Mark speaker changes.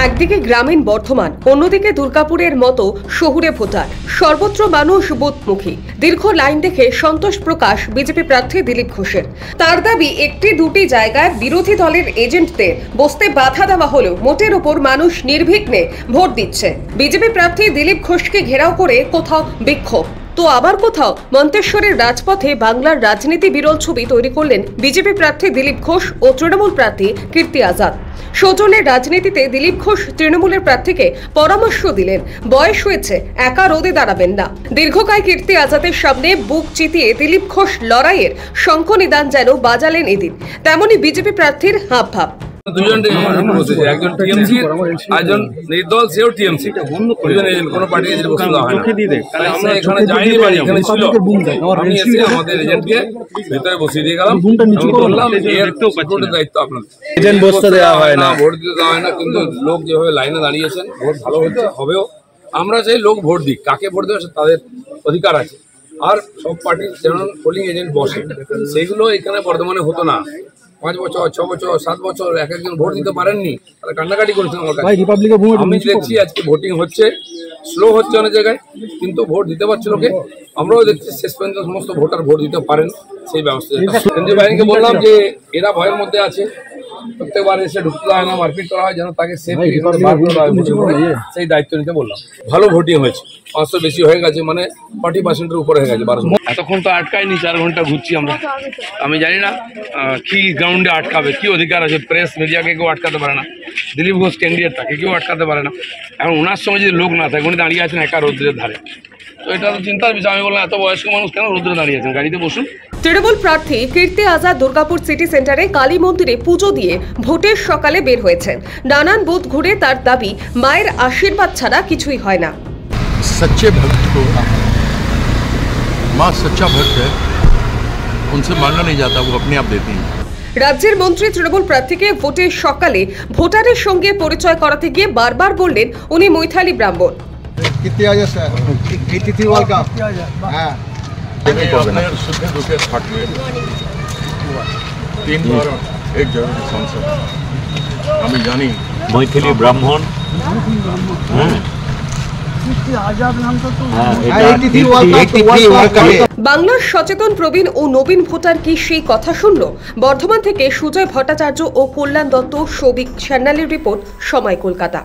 Speaker 1: একদিকে গ্রামীণ বর্ধমান, অন্যদিকে দুর্গাপুরের মতো শহুরে ভোটার, সর্বত্র মানুষ বুথমুখী। দীর্ঘ লাইন দেখে সন্তোষ প্রকাশ বিজেপি প্রার্থী দিলীপ ঘোষের। তার দাবি, একটি দুটি জায়গায় বিরোধী দলের এজেন্টদের বসতে বাধা দেওয়া হলেও মোটের ওপর মানুষ নির্বিঘ্নে ভোট দিচ্ছে। বিজেপি প্রার্থী দিলীপ ঘোষকে ঘেরাও করে কোথাও বিক্ষোভ, তো আবার কোথাও মন্তেশ্বরের রাজপথে বাংলার রাজনীতি বিরল ছবি তৈরি করলেন বিজেপি প্রার্থী দিলীপ ঘোষ ও তৃণমূল প্রার্থী কীর্তি আজাদ। সৌজন্যের রাজনীতিতে দিলীপ ঘোষ তৃণমূলের প্রার্থীকে পরামর্শ দিলেন, বয়স হয়েছে, একা রোদে দাঁড়াবেন না। দীর্ঘকায় কীর্তি আজাদের সামনে বুক চিতিয়ে দিলীপ ঘোষ লড়াইয়ের শঙ্খ নিদান যেন বাজালেন এদিন। তেমনি বিজেপি প্রার্থীর হাবভাব।
Speaker 2: দুজন একজন টিএমসি, একজন নির্দল, সেও টিএমসি। কোনো পার্টি এজেন্ট বসতে দেওয়া হয় না। আমরা এখানে যাইনি, বাড়ি এখানে ছিল। আমি এসে আমাদের এজেন্টকে ভেতরে বসিয়ে দিয়ে গেলাম। বললাম এর সিকিউরিটির দায়িত্ব আপনাদের।
Speaker 3: এজেন্ট বসতে দেওয়া হয় না,
Speaker 2: ভোট দিতে দেওয়া হয় না। কিন্তু লোক যেভাবে লাইনে দাঁড়িয়েছেন, ভোট ভালো হচ্ছে, হবেও। আমরা চাই লোক ভোট দিক, কাকে ভোট দেবে তাদের অধিকার আছে। আর সব পার্টির যেমন পোলিং এজেন্ট বসে, সেগুলো এখানে বর্ধমানে হতো না। 5 বছর, 6 বছর, 7 বছর একজন ভোট দিতে পারেননি, তারা কান্নাকাটি করেছেন আমার কাছে। আমি দেখছি আজকে ভোটিং হচ্ছে, স্লো হচ্ছে অনেক জায়গায়, কিন্তু ভোট দিতে পারছে লোকে। আমরাও দেখছি শেষ পর্যন্ত সমস্ত ভোটার ভোট দিতে পারেন, সেই ব্যবস্থা। কেন্দ্রীয় বাহিনীকে বললাম যে এরা ভয়ের মধ্যে আছে, প্রত্যেকবার এসে ঢুকতে হয় না, মারপিট করা হয়, যেন তাকে সেফলি সেই দায়িত্ব নিতে বললাম। ভালো ভোটিং হয়েছে, 500 বেশি হয়ে গেছে, মানে 40%-এর উপরে হয়ে গেছে। 1200 এতক্ষণ তো আটকায়নি, 4 ঘন্টা ঘুরছি আমরা। আমি জানি না কি গ্রাউন্ডে আটকাবে, কি অধিকার আছে। প্রেস মিডিয়াকে কেউ আটকাতে পারে না, দিলীপ ঘোষ ক্যান্ডিডেট, তাকে কেউ আটকাতে পারে না। এখন ওনার সঙ্গে যদি লোক না থাকে, উনি দাঁড়িয়ে আছেন একা রৌদ্রের ধারে, তো এটা তো চিন্তার বিষয়। আমি বললাম এত বয়স্ক মানুষ কেন রৌদ্রে দাঁড়িয়ে আছেন, গাড়িতে বসুন।
Speaker 1: তৃণমূল প্রার্থী কীর্তি আজাদ দুর্গাপুর সিটি সেন্টারে কালী মন্দিরে পুজো দিয়ে ভোটের সকালে বের হয়েছেন। নানান বুথ ঘুরে তার দাবি, মায়ের আশীর্বাদ ছাড়া কিছুই হয় না।
Speaker 4: सच्चे भक्त को माँ सच्चा भक्त है, उनसे मांगा नहीं जाता, वो अपने आप देती हैं।
Speaker 1: রাজ্যের মন্ত্রী তৃণমূল প্রার্থীকে ভোটের সকালে ভোটারের সঙ্গে পরিচয় করাতে গিয়ে বারবার বললেন উনি মৈথালি ব্রাহ্মণ।
Speaker 4: আমি জানি
Speaker 3: মৈথিলি ব্রাহ্মণ।
Speaker 1: বাংলার সচেতন, প্রবীণ ও নবীন ভোটার কি সেই কথা শুনল? বর্ধমান থেকে সুজয় ভট্টাচার্য ও কল্যাণ দত্ত, সৌভিক সান্যালের রিপোর্ট, সময় কলকাতা।